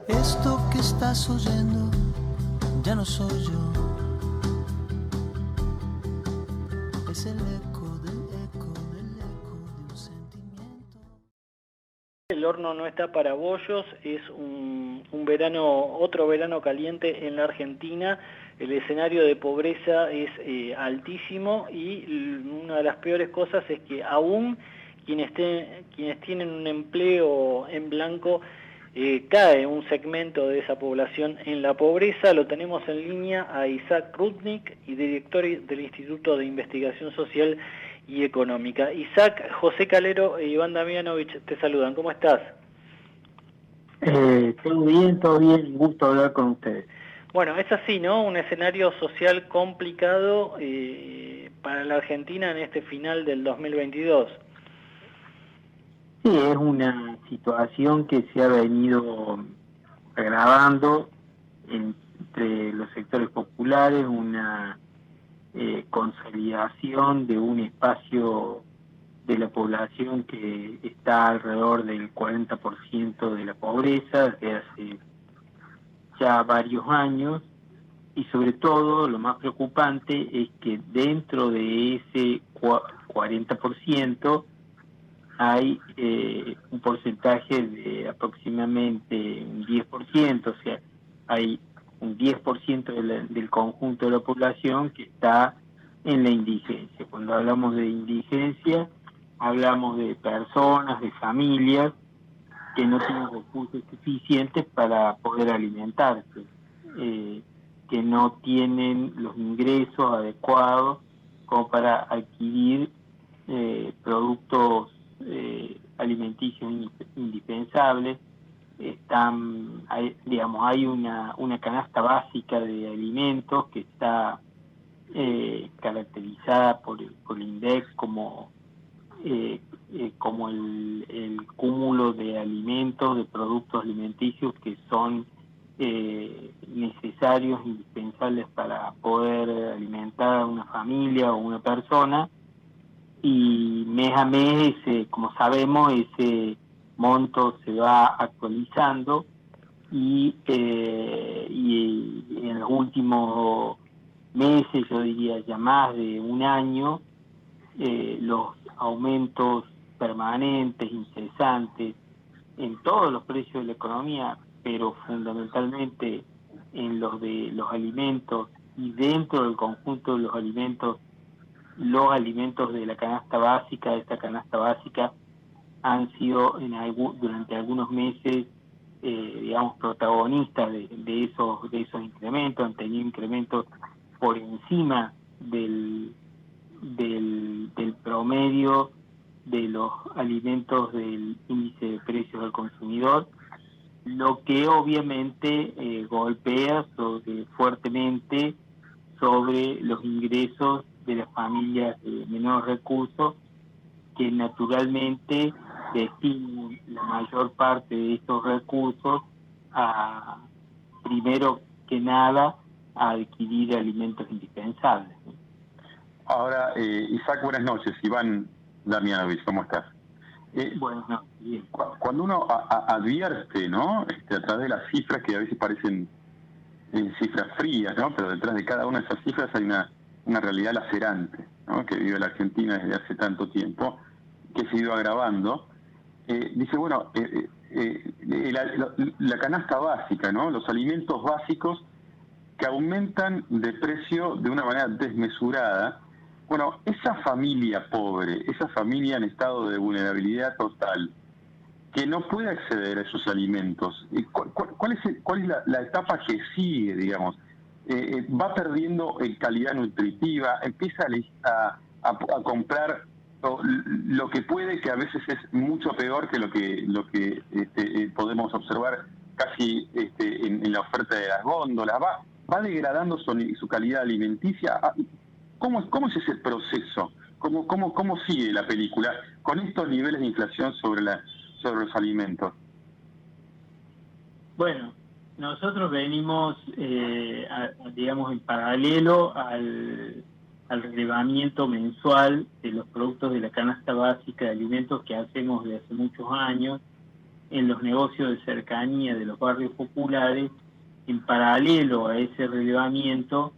Esto que estás oyendo ya no soy yo. Es el eco del eco del eco de un sentimiento. El horno no está para bollos, es otro verano caliente en la Argentina. El escenario de pobreza es altísimo y una de las peores cosas es que aún quienes tienen un empleo en blanco, cae un segmento de esa población en la pobreza. Lo tenemos en línea a Isaac Rudnick, y director del Instituto de Investigación Social y Económica. Isaac, José Calero e Iván Damianovich te saludan. ¿Cómo estás? Todo bien, un gusto hablar con ustedes. Bueno, es así, ¿no? Un escenario social complicado para la Argentina en este final del 2022. Sí, es una situación que se ha venido agravando entre los sectores populares, una consolidación de un espacio de la población que está alrededor del 40% de la pobreza desde hace ya varios años, y sobre todo lo más preocupante es que dentro de ese 40% hay un porcentaje de aproximadamente un 10%, o sea, hay un 10% del conjunto de la población que está en la indigencia. Cuando hablamos de indigencia, hablamos de personas, de familias que no tienen recursos suficientes para poder alimentarse, que no tienen los ingresos adecuados como para adquirir productos alimenticios indispensables. Hay una canasta básica de alimentos que está caracterizada por el INDEC como el cúmulo de alimentos, de productos alimenticios que son necesarios, indispensables para poder alimentar a una familia o una persona, y mes a mes, como sabemos, ese monto se va actualizando, y en los últimos meses, yo diría ya más de un año, los aumentos permanentes, incesantes, en todos los precios de la economía, pero fundamentalmente en los de los alimentos, y dentro del conjunto de los alimentos de la canasta básica. Esta canasta básica han sido durante algunos meses, protagonistas de esos incrementos. Han tenido incrementos por encima del promedio de los alimentos del índice de precios al consumidor, lo que obviamente golpea fuertemente sobre los ingresos de las familias de menores recursos, que naturalmente destinan la mayor parte de estos recursos primero que nada, a adquirir alimentos indispensables. Ahora, Isaac, buenas noches. Iván Damianovich, ¿cómo estás? Bueno, bien. Cuando uno advierte, ¿no? A través de las cifras, que a veces parecen cifras frías, ¿no? Pero detrás de cada una de esas cifras hay una realidad lacerante, ¿no? Que vive la Argentina desde hace tanto tiempo, que se ha ido agravando. Dice, bueno, la canasta básica, ¿no? Los alimentos básicos que aumentan de precio de una manera desmesurada. Bueno, esa familia pobre, esa familia en estado de vulnerabilidad total, que no puede acceder a esos alimentos, ¿cuál es la etapa que sigue, digamos? Va perdiendo calidad nutritiva, empieza a comprar lo que puede, que a veces es mucho peor que lo que podemos observar casi en la oferta de las góndolas. Va degradando su calidad alimenticia. ¿Cómo es ese proceso? ¿Cómo sigue la película con estos niveles de inflación sobre los alimentos? Bueno, nosotros venimos, digamos, en paralelo al relevamiento mensual de los productos de la canasta básica de alimentos que hacemos desde hace muchos años, en los negocios de cercanía de los barrios populares. En paralelo a ese relevamiento,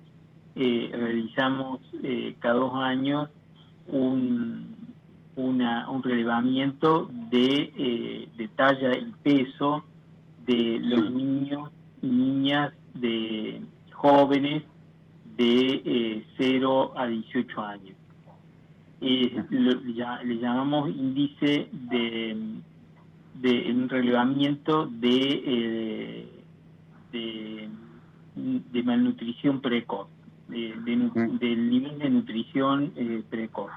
realizamos cada 2 años un relevamiento de talla y peso de los niños y niñas de jóvenes de 0 a 18 años. Le llamamos índice de un relevamiento de malnutrición precoz, del nivel de nutrición precoz.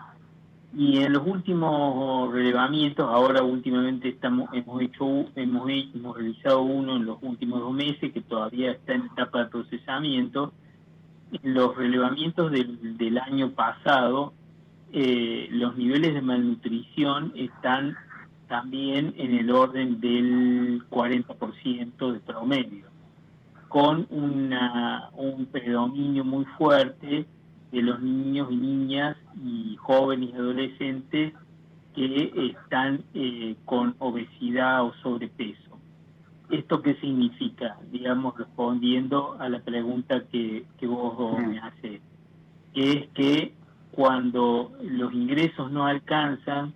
Y en los últimos relevamientos, ahora últimamente hemos realizado uno en los últimos 2 meses que todavía está en etapa de procesamiento. Los relevamientos del año pasado, los niveles de malnutrición están también en el orden del 40% de promedio, con un predominio muy fuerte de los niños y niñas y jóvenes y adolescentes que están con obesidad o sobrepeso. ¿Esto qué significa? Digamos, respondiendo a la pregunta que vos me haces, que es que cuando los ingresos no alcanzan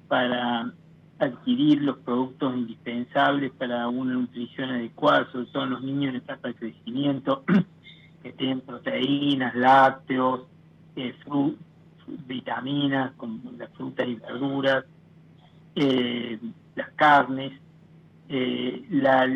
para adquirir los productos indispensables para una nutrición adecuada, sobre todo en los niños en etapa de crecimiento, que tienen proteínas, lácteos, vitaminas, como las frutas y verduras, las carnes, la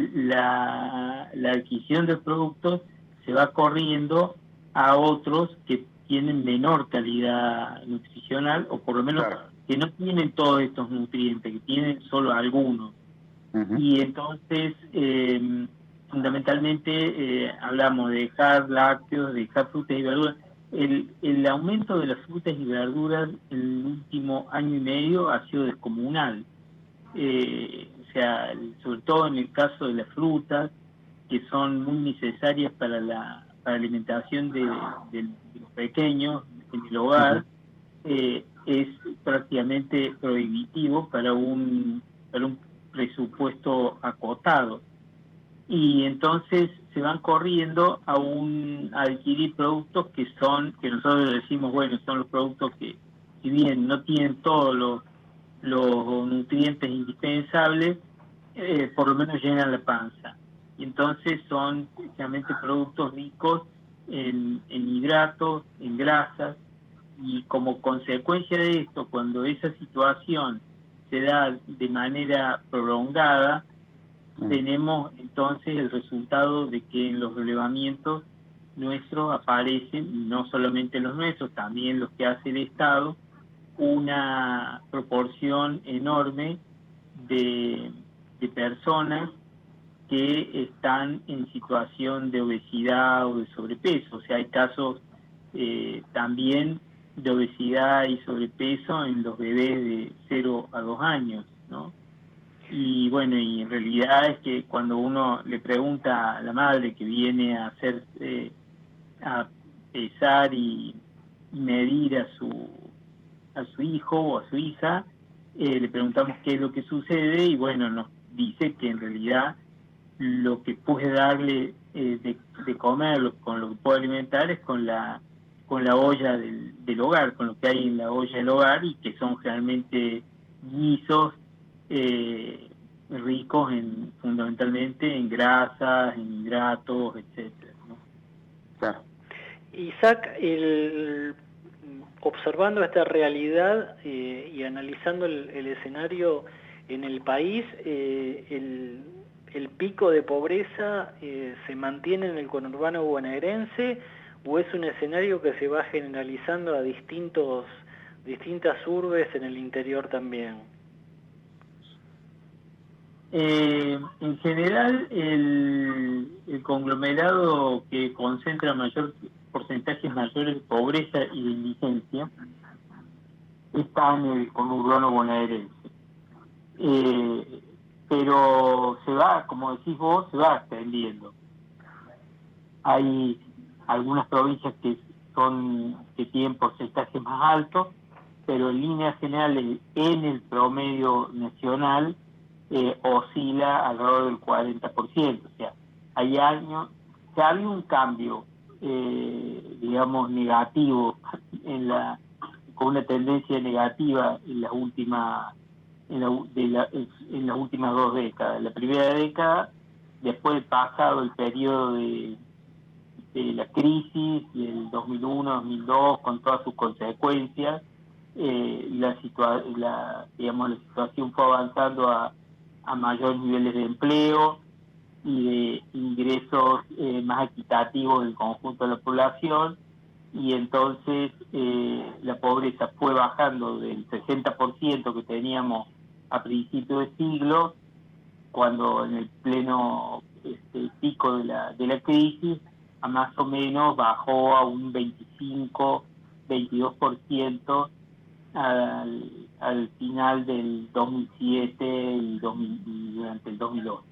adquisición de productos se va corriendo a otros que tienen menor calidad nutricional, o por lo menos que no tienen todos estos nutrientes, que tienen solo algunos. Y entonces fundamentalmente hablamos de dejar lácteos, de dejar frutas y verduras. El aumento de las frutas y verduras en el último año y medio ha sido descomunal. O sea, sobre todo en el caso de las frutas, que son muy necesarias para la alimentación de los pequeños en el hogar, es prácticamente prohibitivo para un presupuesto acotado. Y entonces se van corriendo a adquirir productos que nosotros decimos, bueno, son los productos que, si bien no tienen todos los nutrientes indispensables, por lo menos llenan la panza. Y entonces son realmente productos ricos en hidratos, en grasas, y como consecuencia de esto, cuando esa situación se da de manera prolongada, tenemos entonces el resultado de que en los relevamientos nuestros aparecen, no solamente los nuestros, también los que hace el Estado, una proporción enorme de personas que están en situación de obesidad o de sobrepeso. O sea, hay casos también de obesidad y sobrepeso en los bebés de 0 a 2 años, ¿no? Y bueno, y en realidad es que cuando uno le pregunta a la madre que viene a hacer, a pesar y medir a su hijo o a su hija, le preguntamos qué es lo que sucede, y bueno, nos dice que en realidad lo que puede darle de comer, con lo que puede alimentar, es con la olla del hogar, con lo que hay en la olla del hogar, y que son realmente guisos ricos fundamentalmente en grasas, en hidratos, etcétera, ¿no? Claro. Isaac, observando esta realidad y analizando el escenario en el país, el pico de pobreza se mantiene en el conurbano bonaerense, o es un escenario que se va generalizando a distintas urbes en el interior también. En general, el conglomerado que concentra porcentajes mayores de pobreza y de indigencia está en el conurbano bonaerense. Pero se va, como decís vos, se va extendiendo. Hay algunas provincias que tienen porcentajes más altos, pero en líneas generales, en el promedio nacional, oscila alrededor del 40%. O sea, hay años, se ha habido un cambio, digamos, negativo, con una tendencia negativa en las últimas en las últimas 2 décadas. La primera década, después de pasado el periodo de la crisis del 2001-2002 con todas sus consecuencias, la situación fue avanzando a mayores niveles de empleo y de ingresos más equitativos del conjunto de la población, y entonces la pobreza fue bajando del 60% que teníamos a principios de siglo, cuando en el pleno pico de la crisis, a más o menos bajó a un 25-22% al final del 2007 y durante el 2008.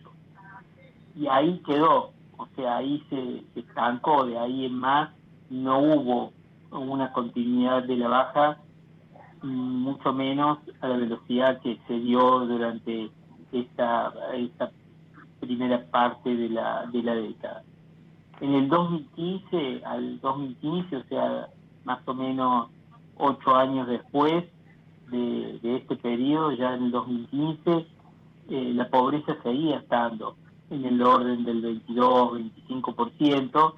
Y ahí quedó, o sea, ahí se estancó, de ahí en más no hubo una continuidad de la baja, mucho menos a la velocidad que se dio durante esta primera parte de la década. En el 2015, o sea, más o menos 8 años después de este periodo, ya en el 2015, la pobreza seguía estando en el orden del 22-25%,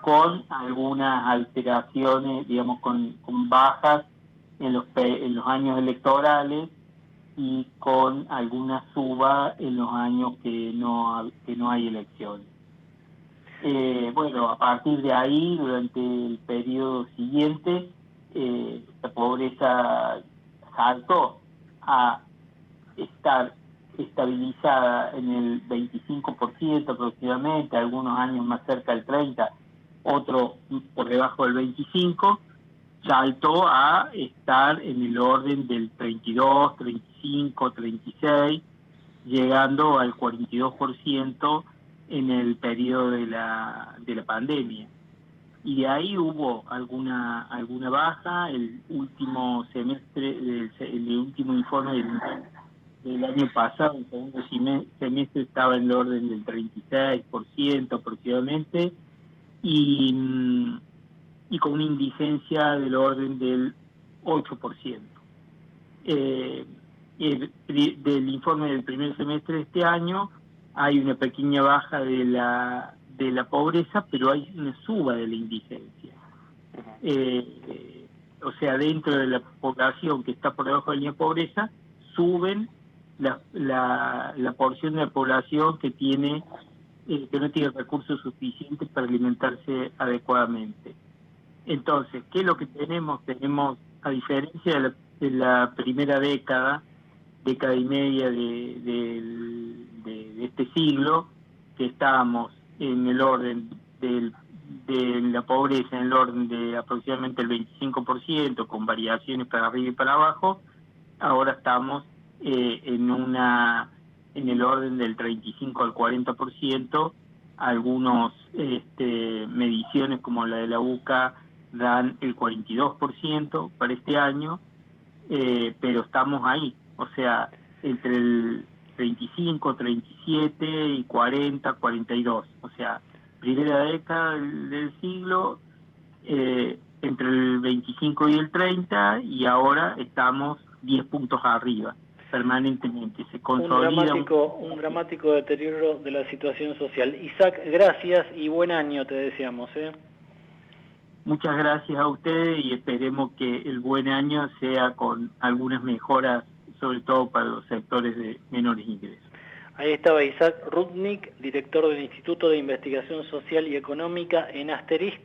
con algunas alteraciones, digamos, con bajas en los años electorales y con alguna suba en los años que no hay elecciones. Bueno, a partir de ahí, durante el periodo siguiente, la pobreza saltó a estar estabilizada en el 25% aproximadamente, algunos años más cerca del 30%, otro por debajo del 25%, saltó a estar en el orden del 32, 35, 36, llegando al 42% en el periodo de la pandemia. Y de ahí hubo alguna baja. El último semestre, el último informe del año pasado, el segundo semestre, estaba en el orden del 36% aproximadamente, y con una indigencia del orden del 8%. Del informe del primer semestre de este año hay una pequeña baja de la pobreza, pero hay una suba de la indigencia. O sea, dentro de la población que está por debajo de la línea de pobreza, suben la porción de la población que no tiene recursos suficientes para alimentarse adecuadamente. Entonces, ¿qué es lo que tenemos? Tenemos, a diferencia de la primera década y media de este siglo, que estábamos en el orden de la pobreza, en el orden de aproximadamente el 25%, con variaciones para arriba y para abajo, ahora estamos en el orden del 35 al 40%. Algunos mediciones como la de la UCA dan el 42% para este año, pero estamos ahí, o sea, entre el 35, 37 y 40, 42, o sea, primera década del siglo, entre el 25 y el 30, y ahora estamos 10 puntos arriba, permanentemente. Se consolida un dramático deterioro de la situación social. Isaac, gracias y buen año te deseamos. Muchas gracias a ustedes, y esperemos que el buen año sea con algunas mejoras, sobre todo para los sectores de menores ingresos. Ahí estaba Isaac Rudnick, director del Instituto de Investigación Social y Económica en Asterisco.